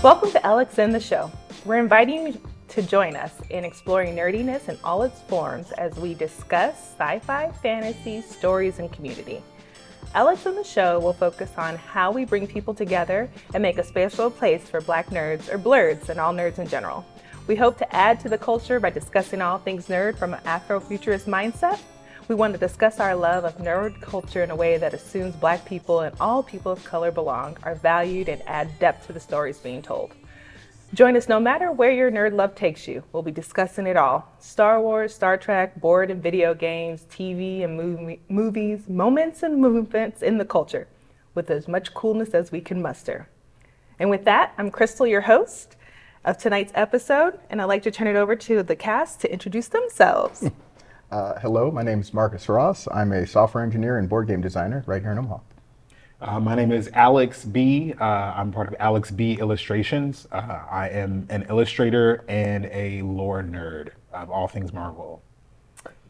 Welcome to Alex and the Show. We're inviting you to join us in exploring nerdiness in all its forms as we discuss sci-fi, fantasy, stories, and community. Alex and the Show will focus on how we bring people together and make a special place for Black nerds or blurds and all nerds in general. We hope to add to the culture by discussing all things nerd from an Afrofuturist mindset. We want to discuss our love of nerd culture in a way that assumes Black people and all people of color belong, are valued, and add depth to the stories being told. Join us no matter where your nerd love takes you. We'll be discussing it all. Star Wars, Star Trek, board and video games, TV and movies, moments and movements in the culture, with as much coolness as we can muster. And with that, I'm Crystal, your host of tonight's episode, and I'd like to turn it over to the cast to introduce themselves. Hello, my name is Marcus Ross. I'm a software engineer and board game designer right here in Omaha. My name is Alex B. I'm part of Alex B Illustrations. I am an illustrator and a lore nerd of all things Marvel.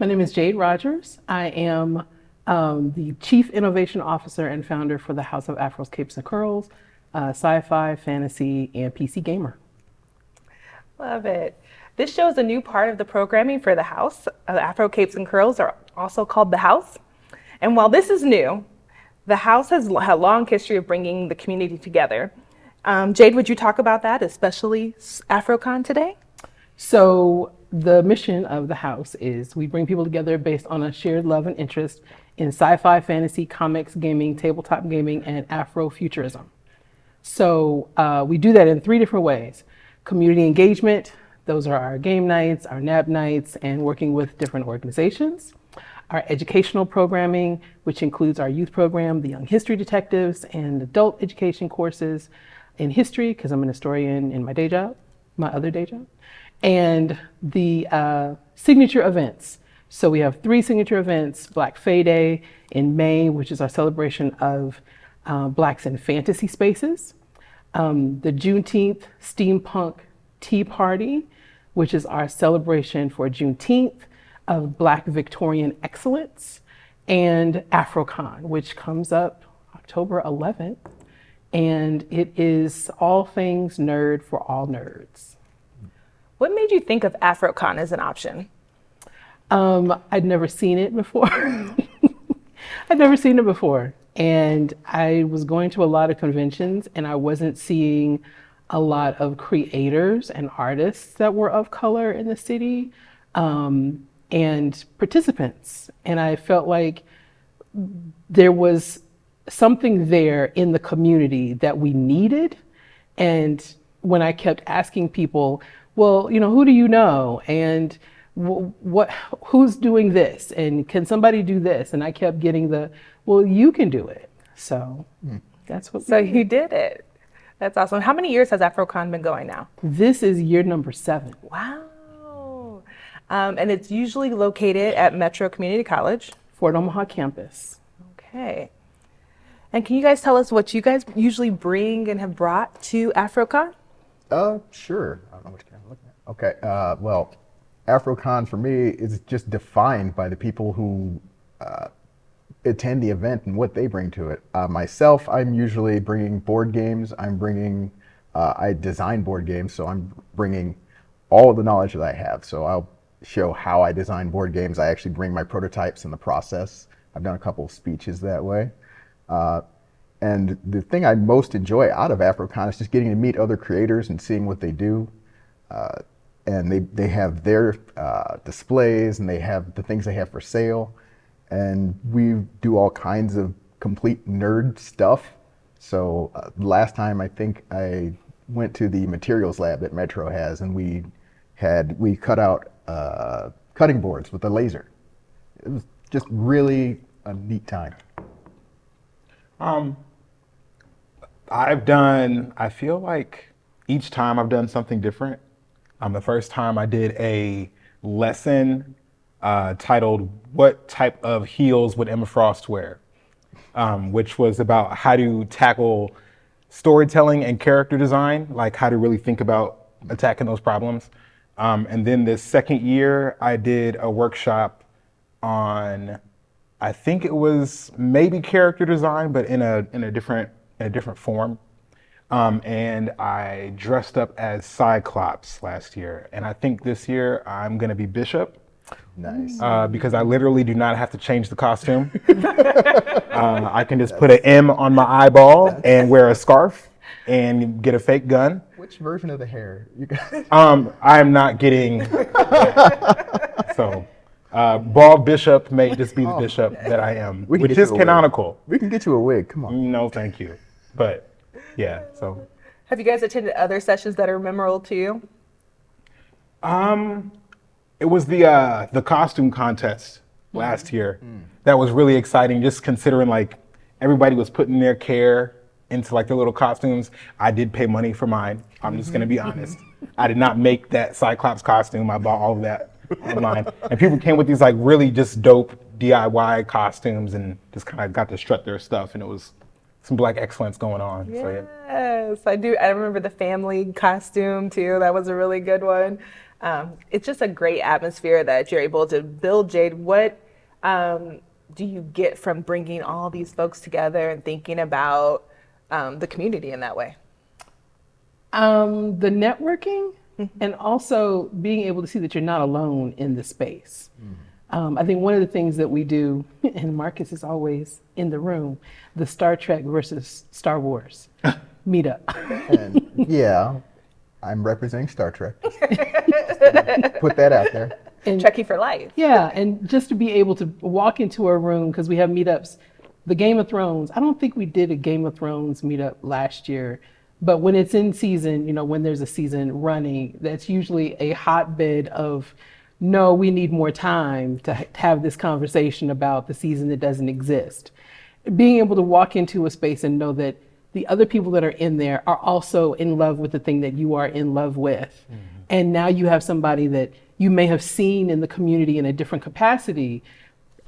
My name is Jade Rogers. I am the Chief Innovation Officer and founder for the House of Afros, Capes, and Curls, sci-fi, fantasy, and PC gamer. Love it. This show is a new part of the programming for the House. Afro Capes and Curls are also called the House. And while this is new, the House has a long history of bringing the community together. Jade, would you talk about that, especially AfroCon today? So the mission of the House is we bring people together based on a shared love and interest in sci-fi, fantasy, comics, gaming, tabletop gaming, and Afrofuturism. So we do that in 3 different ways. Community engagement, those are our game nights, our nap nights, and working with different organizations. Our educational programming, which includes our youth program, the Young History Detectives, and adult education courses in history, because I'm an historian in my day job, my other day job, and the signature events. So we have 3 signature events: Black Fae Day in May, which is our celebration of Blacks in fantasy spaces, the Juneteenth Steampunk Tea Party, which is our celebration for Juneteenth of Black Victorian excellence, and AfroCon, which comes up October 11th. And it is all things nerd for all nerds. What made you think of AfroCon as an option? I'd never seen it before. I'd never seen it before. And I was going to a lot of conventions and I wasn't seeing a lot of creators and artists that were of color in the city, and participants. And I felt like there was something there in the community that we needed. And when I kept asking people, well, you know, who do you know? And who's doing this? And can somebody do this? And I kept getting well, you can do it. So that's what. So you did it. That's awesome. How many years has AfroCon been going now? This is year number 7. Wow. And it's usually located at Metro Community College. Fort Omaha campus. Okay. And can you guys tell us what you guys usually bring and have brought to AfroCon? Sure. I don't know what you're looking at. Okay. Well, AfroCon for me is just defined by the people who attend the event and what they bring to it. Myself, I'm usually bringing board games. I design board games, so I'm bringing all of the knowledge that I have. So I'll show how I design board games. I actually bring my prototypes in the process. I've done a couple of speeches that way. And the thing I most enjoy out of AfroCon is just getting to meet other creators and seeing what they do. And they have their displays and they have the things they have for sale. And we do all kinds of complete nerd stuff. So last time I think I went to the materials lab that Metro has, and we cut out cutting boards with a laser. It was just really a neat time. I feel like each time I've done something different. The first time I did a lesson titled "What Type of Heels Would Emma Frost Wear?" Which was about how to tackle storytelling and character design, like how to really think about attacking those problems. And then this second year, I did a workshop on, I think it was maybe character design, but in a different form. And I dressed up as Cyclops last year. And I think this year I'm going to be Bishop. Nice. Because I literally do not have to change the costume. I can just put an M on my eyeball and wear a scarf and get a fake gun. Which version of the hair? You got? I'm not getting that. So, bald bishop may just be the bishop that I am, We can which get you is a wig. canonical. We can get you a wig. Come on. No, thank you. But yeah, so. Have you guys attended other sessions that are memorable to you? It was the costume contest last year. That was really exciting, just considering like everybody was putting their care into like their little costumes. I did pay money for mine. I'm just gonna be honest. I did not make that Cyclops costume. I bought all of that online. And people came with these like really just dope DIY costumes and just kind of got to strut their stuff, and it was some Black excellence going on. So, yeah. Yes, I do. I remember the family costume too. That was a really good one. It's just a great atmosphere that you're able to build, Jade. What do you get from bringing all these folks together and thinking about the community in that way? The networking and also being able to see that you're not alone in the space. I think one of the things that we do, and Marcus is always in the room, the Star Trek versus Star Wars meetup. And yeah, I'm representing Star Trek. Put that out there. And Trekkie for life. yeah, and just to be able to walk into a room, because we have meetups, the Game of Thrones, I don't think we did a Game of Thrones meetup last year, but when it's in season, you know, when there's a season running, that's usually a hotbed of, no, we need more time to have this conversation about the season that doesn't exist. Being able to walk into a space and know that the other people that are in there are also in love with the thing that you are in love with. And now you have somebody that you may have seen in the community in a different capacity.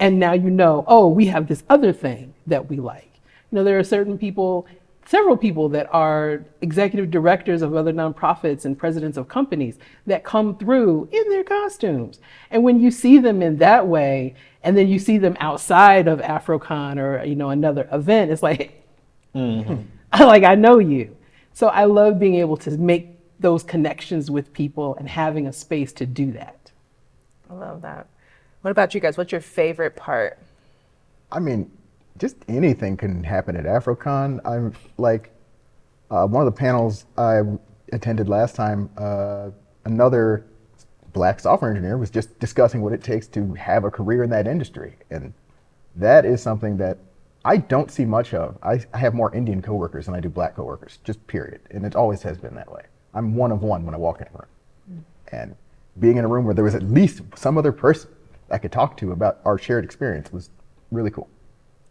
And now you know, oh, we have this other thing that we like. You know, there are certain people, several people that are executive directors of other nonprofits and presidents of companies that come through in their costumes. And when you see them in that way, and then you see them outside of AfroCon or, you know, another event, it's like, like, I know you. So I love being able to make those connections with people and having a space to do that. I love that. What about you guys? What's your favorite part? I mean, just anything can happen at AfroCon. I'm like, one of the panels I attended last time, another Black software engineer was just discussing what it takes to have a career in that industry. And that is something that I don't see much of. I have more Indian coworkers than I do Black coworkers, just period. And it always has been that way. I'm one of one when I walk in a room. And being in a room where there was at least some other person I could talk to about our shared experience was really cool.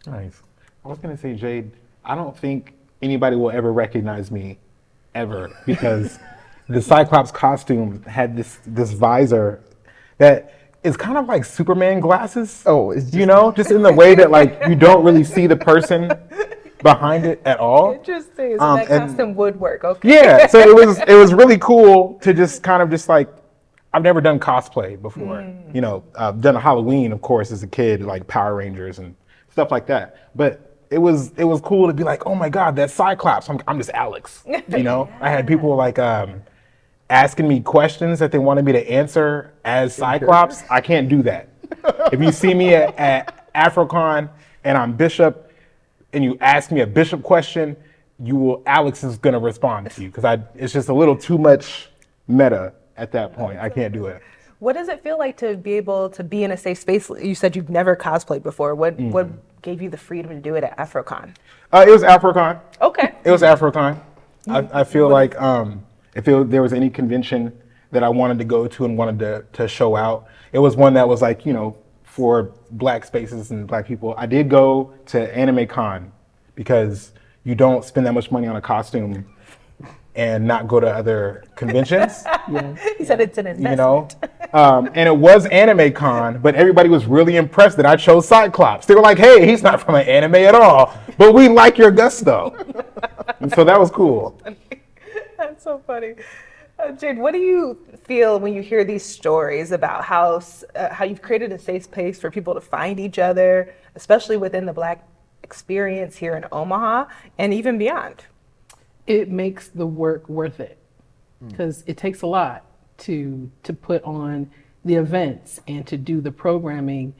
Nice. I was gonna say, Jade, I don't think anybody will ever recognize me, ever, because the Cyclops costume had this visor that is kind of like Superman glasses. Oh, it's just, You know, just in the way that like you don't really see the person behind it at all. Interesting. So that and- custom would work. Okay. Yeah, so it was really cool to just kind of just like, I've never done cosplay before. You know, I've done Halloween, of course, as a kid, like Power Rangers and stuff like that. But it was cool to be like, oh my God, that's Cyclops. I'm just Alex. You know, I had people like asking me questions that they wanted me to answer as Cyclops. I can't do that. If you see me at AfroCon and I'm Bishop, and you ask me a Bishop question, Alex is gonna respond to you because it's just a little too much meta at that point. I can't do it. What does it feel like to be able to be in a safe space? You said you've never cosplayed before. What gave you the freedom to do it at AfroCon? It was AfroCon. Okay. It was AfroCon. I feel like if there was any convention that I wanted to go to and wanted to show out, it was one that was like, you know, for Black spaces and Black people. I did go to Anime Con because you don't spend that much money on a costume and not go to other conventions. He said it's an investment. You know, and it was Anime Con, but everybody was really impressed that I chose Cyclops. They were like, "Hey, he's not from an anime at all, but we like your gusto." And so that was cool. That's so funny. Jade, what do you feel when you hear these stories about how you've created a safe space for people to find each other, especially within the Black experience here in Omaha and even beyond? it makes the work worth it because it takes a lot to put on the events and to do the programming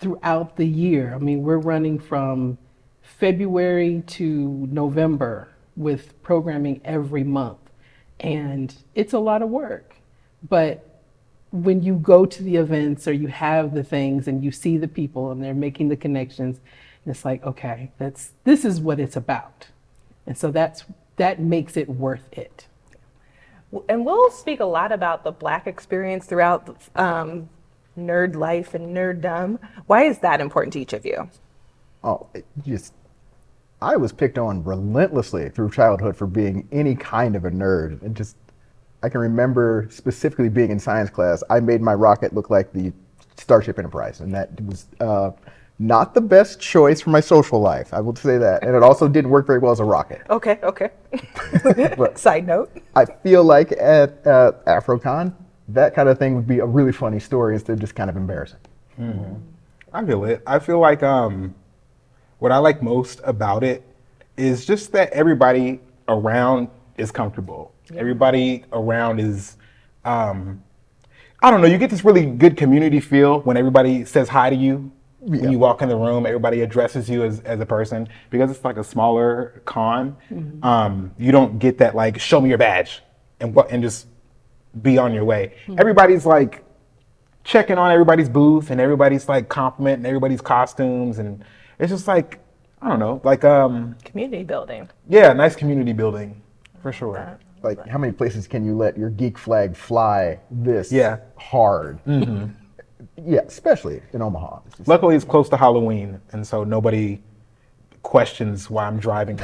throughout the year. I mean, we're running from February to November with programming every month, and it's a lot of work. But when you go to the events or you have the things and you see the people and they're making the connections, it's like, okay, this is what it's about. And so that makes it worth it. And we'll speak a lot about the Black experience throughout nerd life and nerddom. Why is that important to each of you? Oh, I was picked on relentlessly through childhood for being any kind of a nerd. And I can remember specifically being in science class, I made my rocket look like the Starship Enterprise. And that was not the best choice for my social life, I will say that. And it also didn't work very well as a rocket. Okay. But Side note. I feel like at AfroCon, that kind of thing would be a really funny story instead of just kind of embarrassing. I feel it. I feel like what I like most about it is just that everybody around is comfortable. Yeah. Everybody around is, I don't know, you get this really good community feel when everybody says hi to you. Yeah. When you walk in the room, everybody addresses you as a person because it's like a smaller con. You don't get that like, show me your badge and just be on your way. Everybody's like checking on everybody's booth and everybody's like complimenting everybody's costumes, and it's just like, I don't know, like community building. Yeah, nice community building for sure. Like, how many places can you let your geek flag fly this hard? Yeah, especially in Omaha. Luckily, it's close to Halloween, and so nobody questions why I'm driving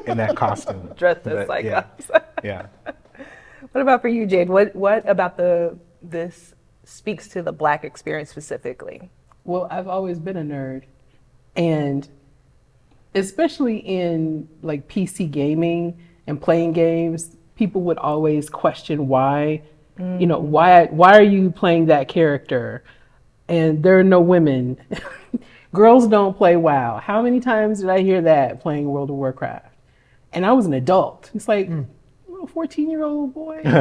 in that costume. Dressed as like us. Yeah. What about for you, Jade? What about this speaks to the Black experience specifically? Well, I've always been a nerd, and especially in like PC gaming and playing games, people would always question why. You know, why are you playing that character? And there are no women. Girls don't play WoW. How many times did I hear that playing World of Warcraft? And I was an adult. It's like, I'm a 14-year-old boy. I'm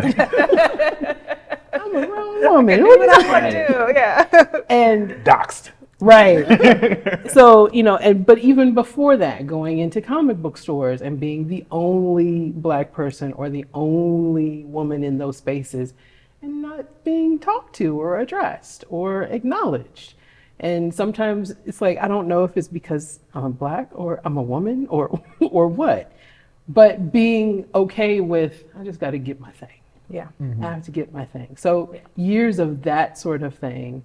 a grown woman. What do I do? Yeah. And doxed. Right. So, you know, but even before that, going into comic book stores and being the only Black person or the only woman in those spaces and not being talked to or addressed or acknowledged. And sometimes it's like, I don't know if it's because I'm Black or I'm a woman or what, but being okay with, I just got to get my thing. Yeah. I have to get my thing. So years of that sort of thing,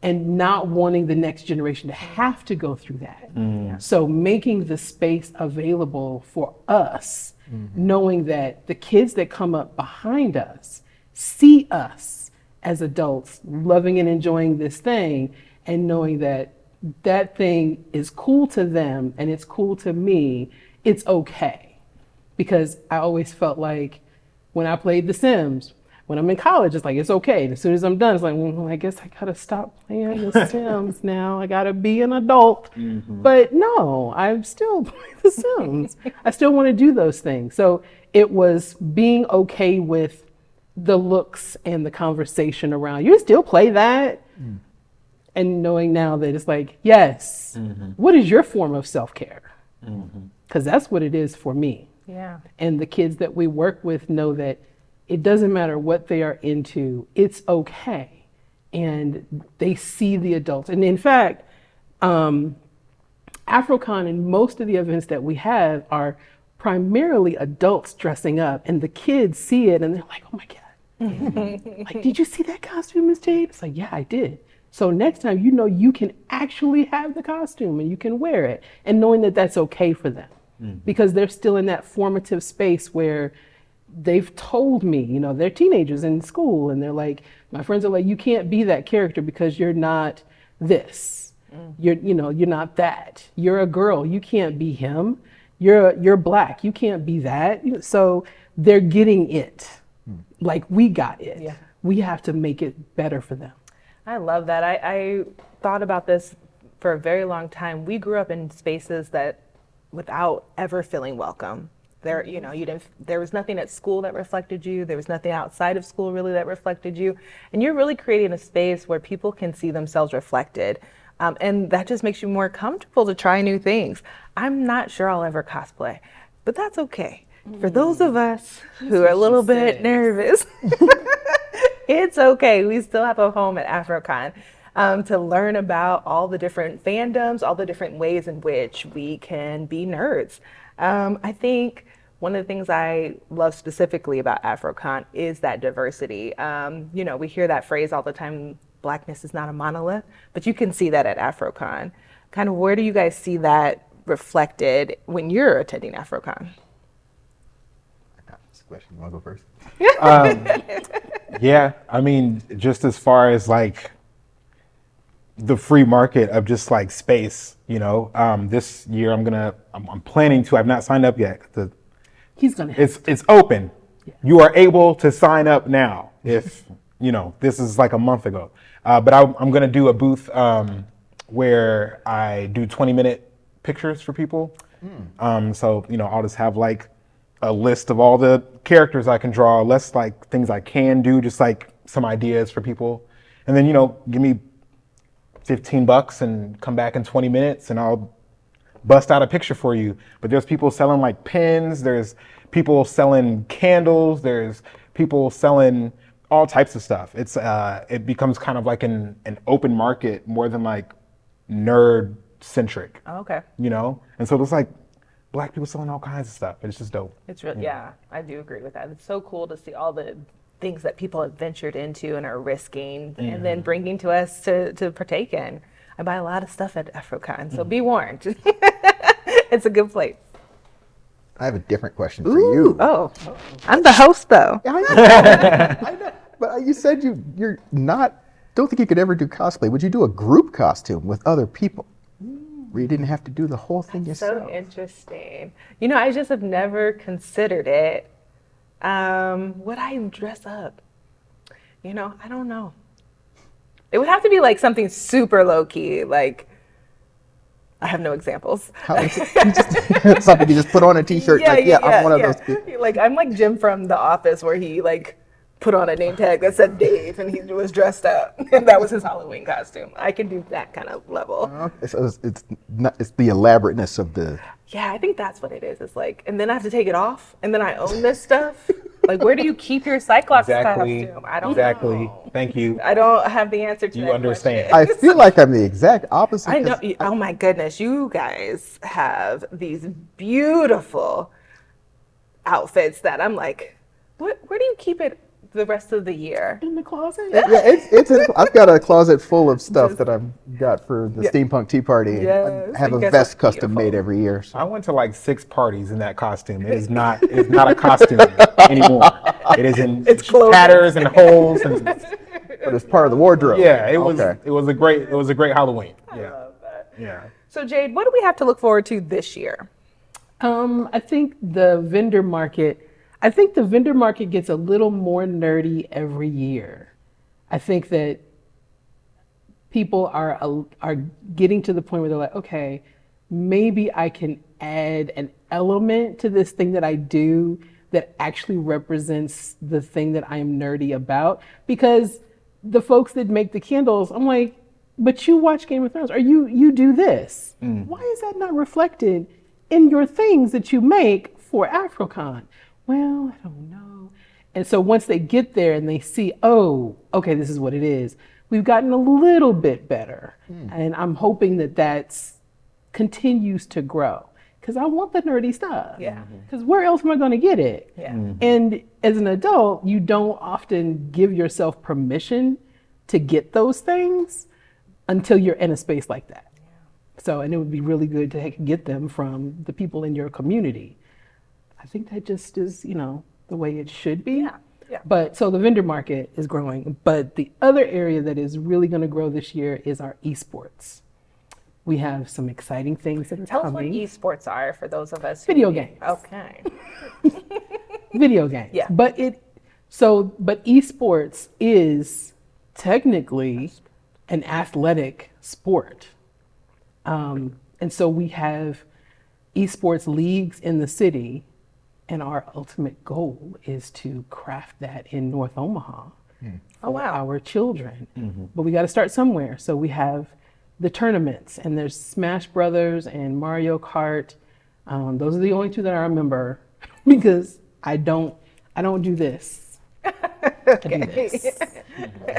and not wanting the next generation to have to go through that. So making the space available for us, knowing that the kids that come up behind us see us as adults loving and enjoying this thing, and knowing that that thing is cool to them and it's cool to me, it's okay. Because I always felt like when I played The Sims, when I'm in college, it's like, it's okay. And as soon as I'm done, it's like, well, I guess I gotta stop playing The Sims now. I gotta be an adult. But no, I'm still playing The Sims. I still wanna do those things. So it was being okay with the looks and the conversation around, you still play that? And knowing now that it's like, yes, what is your form of self-care? Because that's what it is for me. Yeah. And the kids that we work with know that it doesn't matter what they are into, it's okay. And they see the adults. And in fact, AfroCon and most of the events that we have are primarily adults dressing up, and the kids see it and they're like, oh my God. Like, did you see that costume, Miss Jade? It's like, yeah, I did. So next time, you know, you can actually have the costume and you can wear it, and knowing that that's okay for them because they're still in that formative space where they've told me, you know, they're teenagers in school and they're like, my friends are like, you can't be that character because you're not this. You're not that. You're a girl. You can't be him. You're Black. You can't be that. So they're getting it like we got it. Yeah. We have to make it better for them. I love that. I thought about this for a very long time. We grew up in spaces that without ever feeling welcome. There, you know, there was nothing at school that reflected you. There was nothing outside of school really that reflected you. And you're really creating a space where people can see themselves reflected. And that just makes you more comfortable to try new things. I'm not sure I'll ever cosplay, but that's okay. For those of us who are a little bit nervous, it's okay. We still have a home at AfroCon to learn about all the different fandoms, all the different ways in which we can be nerds. I think one of the things I love specifically about AfroCon is that diversity. You know, we hear that phrase all the time, Blackness is not a monolith, but you can see that at AfroCon. Kind of where do you guys see that reflected when you're attending AfroCon? Question. You want to go first? Yeah, I mean, just as far as like the free market of just like space, you know, this year I'm planning to, I've not signed up yet. He's gonna. It's open. Yeah. You are able to sign up now if, you know, this is like a month ago. But I'm going to do a booth where I do 20-minute pictures for people. So, you know, I'll just have like a list of all the characters I can draw, less like things I can do, just like some ideas for people. And then, you know, give me $15 and come back in 20 minutes and I'll bust out a picture for you. But there's people selling like pens, there's people selling candles, there's people selling all types of stuff. It's it becomes kind of like an open market more than like nerd centric. Oh, okay. You know? And so there's like Black people selling all kinds of stuff. It's just dope. It's really, yeah, I do agree with that. It's so cool to see all the things that people have ventured into and are risking and then bringing to us to partake in. I buy a lot of stuff at AfroCon, so be warned. It's a good place. I have a different question for you. Oh, I'm the host though. I know. I know. But you said you're not, don't think you could ever do cosplay. Would you do a group costume with other people? Where you didn't have to do the whole thing yourself? So interesting. You know, I just have never considered it. Would I dress up? You know, I don't know. It would have to be like something super low key, like I have no examples. Something you just put on a t-shirt, I'm one of those people. Like I'm like Jim from The Office where he like put on a name tag that said Dave and he was dressed up and that was his Halloween costume. I can do that kind of level. So it's the elaborateness of the... Yeah, I think that's what it is. It's like, and then I have to take it off and then I own this stuff. Like, where do you keep your Cyclops costume? I don't know. Thank you. I don't have the answer to that. You understand. question. I feel like I'm the exact opposite. I know. Oh my goodness, you guys have these beautiful outfits that I'm like, where do you keep it the rest of the year? In the closet? Yeah, I've got a closet full of stuff that I've got for the Steampunk Tea Party. Yes, I have I a guess vest that's custom beautiful. made every year. So. I went to like 6 parties in that costume. It is not a costume anymore. It is in clothing. tatters and holes and But it's part of the wardrobe. yeah, it was Okay. it was a great Halloween. I love that. Yeah. So Jade, what do we have to look forward to this year? I think the vendor market gets a little more nerdy every year. I think that people are getting to the point where they're like, okay, maybe I can add an element to this thing that I do that actually represents the thing that I'm nerdy about. Because the folks that make the candles, I'm like, but you watch Game of Thrones, or you do this. Why is that not reflected in your things that you make for AfroCon? Well, I don't know. And so once they get there and they see, oh, okay, this is what it is, we've gotten a little bit better. And I'm hoping that continues to grow because I want the nerdy stuff. Yeah. Because where else am I going to get it? Yeah. And as an adult, you don't often give yourself permission to get those things until you're in a space like that. So, and it would be really good to get them from the people in your community. I think that just is, the way it should be. Yeah, yeah. But so the vendor market is growing. But the other area that is really going to grow this year is our esports. We have some exciting things that are Tell us what coming. esports are for those of us. Video games. Okay. Video games. Yeah. But esports is technically an athletic sport. And so we have esports leagues in the city And our ultimate goal is to craft that in North Omaha Oh, wow. our children. But we got to start somewhere. So we have the tournaments, and there's Smash Brothers and Mario Kart. Those are the only two that I remember because I don't do this. I do this.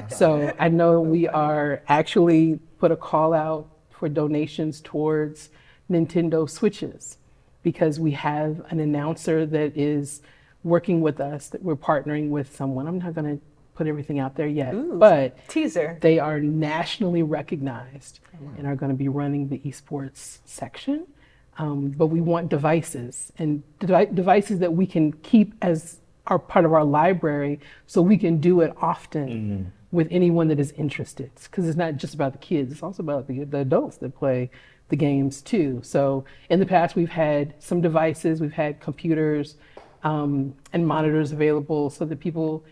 So I know we are actually put a call out for donations towards Nintendo Switches because we have an announcer that is working with us, that we're partnering with someone. I'm not going to put everything out there yet, but Teaser. they are nationally recognized and are going to be running the esports section. But we want devices and devices that we can keep as our part of our library so we can do it often with anyone that is interested. Because it's not just about the kids, it's also about the adults that play the games too. So in the past, we've had some devices, we've had computers and monitors available so that people,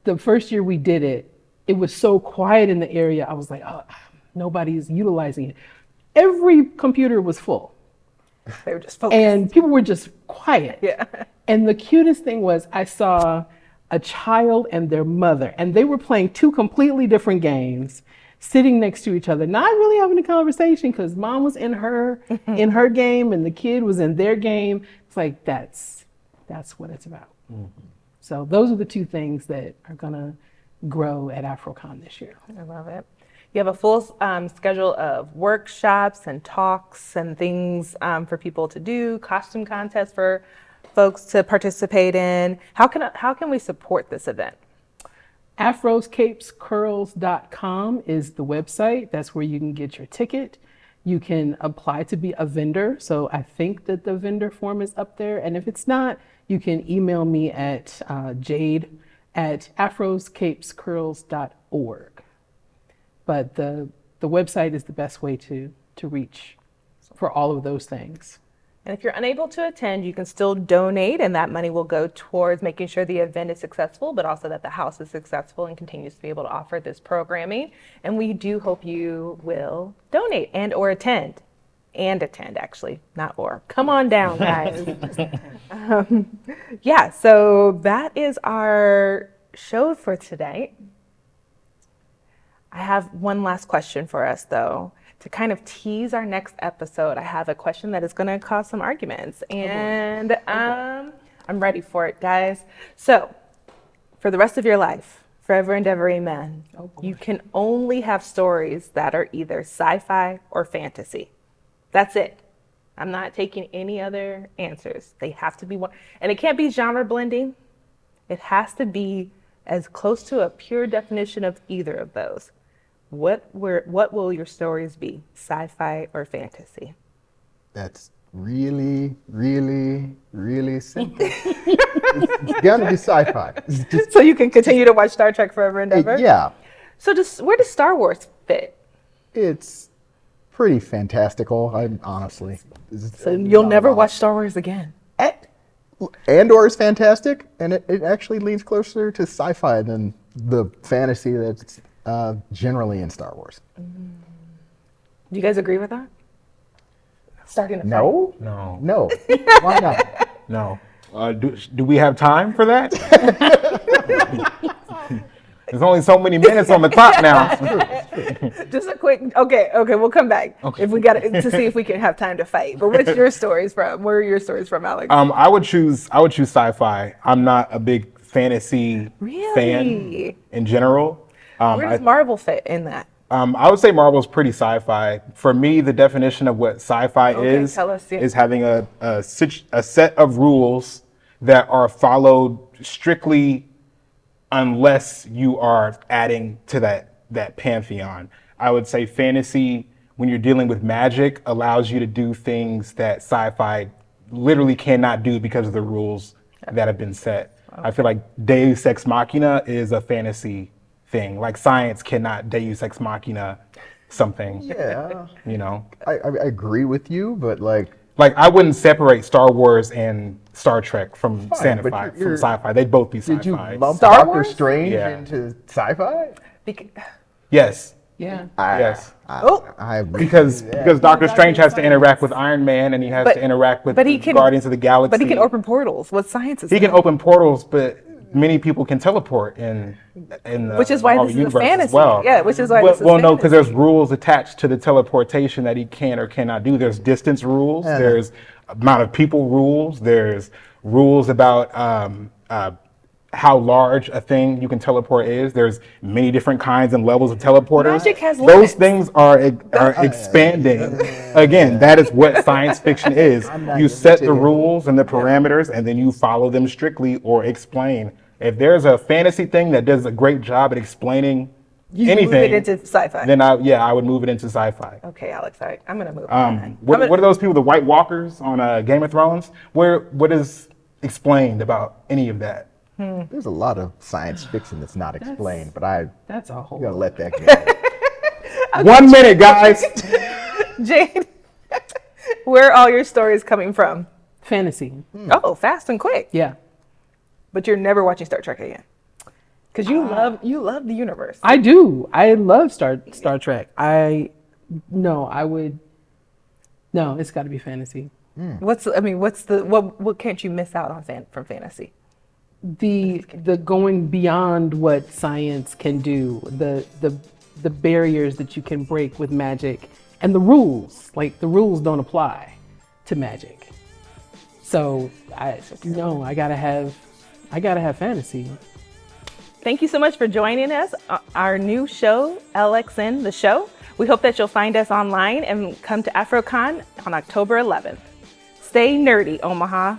the first year we did it, it was so quiet in the area. I was like, oh, nobody's utilizing it. Every computer was full. They were just focused. And people were just quiet. Yeah. And the cutest thing was I saw a child and their mother, and they were playing two completely different games, sitting next to each other, not really having a conversation because mom was in her game and the kid was in their game. It's like that's what it's about. So those are the two things that are gonna grow at AfroCon this year. I love it. You have a full schedule of workshops and talks and things for people to do, costume contests for folks to participate in. How can we support this event? Afroscapescurls.com is the website. That's where you can get your ticket. You can apply to be a vendor. So I think that the vendor form is up there. And if it's not, you can email me at jade@afroscapescurls.org. But the website is the best way to reach for all of those things. And if you're unable to attend, you can still donate, and that money will go towards making sure the event is successful, but also that the house is successful and continues to be able to offer this programming. And we do hope you will donate and or attend. And attend, actually, not or. Come on down, guys. Yeah, so that is our show for today. I have one last question for us, though. To kind of tease our next episode, I have a question that is going to cause some arguments. And I'm ready for it, guys. So, for the rest of your life, forever and ever, amen, you can only have stories that are either sci-fi or fantasy. That's it. I'm not taking any other answers. They have to be one. And it can't be genre blending. It has to be as close to a pure definition of either of those. What will your stories be, sci-fi or fantasy? That's really, really, really simple. It's gonna be sci-fi. It's just, So you can continue to watch Star Trek forever and ever? yeah, So where does Star Wars fit? it's pretty fantastical. Honestly. So you'll never watch Star Wars again. Andor is fantastic, and it actually leans closer to sci-fi than the fantasy that's generally in Star Wars. Do you guys agree with that? Starting to No? No. No. Why not? No. Do we have time for that? There's only so many minutes on the clock now. Just a quick, okay, we'll come back if we got to see if we can have time to fight. But what's your stories from? Where are your stories from, Alex? I would choose sci-fi. I'm not a big fantasy fan in general. Where does Marvel fit in that? I would say Marvel's pretty sci-fi. For me, the definition of what sci-fi is tell us, yeah. is having a set of rules that are followed strictly unless you are adding to that pantheon. I would say fantasy, when you're dealing with magic, allows you to do things that sci-fi literally cannot do because of the rules that have been set. I feel like Deus Ex Machina is a fantasy thing. Like science cannot Deus Ex Machina something. Yeah. You know? I agree with you, but like I wouldn't separate Star Wars and Star Trek from Fine, but sci-fi, from you're- sci-fi. They'd both be sci-fi. did you lump Star Doctor Wars? Strange Yeah. into sci-fi? Yes. Yeah. Yes. Because Because Doctor Strange has to interact with Iron Man and he has But- to interact with but he the can- Guardians of the Galaxy. But he can open portals. What science is He can that? open portals, but many people can teleport in the Which is why Marvel this is a universe as fantasy. well. Yeah, which is why well, this is well, no, because fantasy. there's rules attached to the teleportation that he can or cannot do. There's distance rules. There's amount of people rules. There's rules about how large a thing you can teleport is. There's many different kinds and levels of teleporters. Magic has Those limits. things are expanding. Again, that is what science fiction is. You set the rules and the parameters, and then you follow them strictly or explain. If there's a fantasy thing that does a great job at explaining anything, Move it into sci-fi. then I would move it into sci-fi. Okay, Alex, I'm gonna move on. What are those people, the White Walkers on Game of Thrones? What is explained about any of that? there's a lot of science fiction that's not explained, but I'm That's a whole. gonna let that go. 1 minute, guys. Jade, where are all your stories coming from? Fantasy. Oh, fast and quick. Yeah. But you're never watching Star Trek again. Because you love the universe. I do. I love Star Trek. No, it's got to be fantasy. What can't you miss out on from fantasy? The going beyond what science can do, the barriers that you can break with magic, and the rules. Like the rules don't apply to magic. So I gotta have fantasy. Thank you so much for joining us. Our new show, LXN The Show. We hope that you'll find us online and come to AfroCon on October 11th. Stay nerdy, Omaha.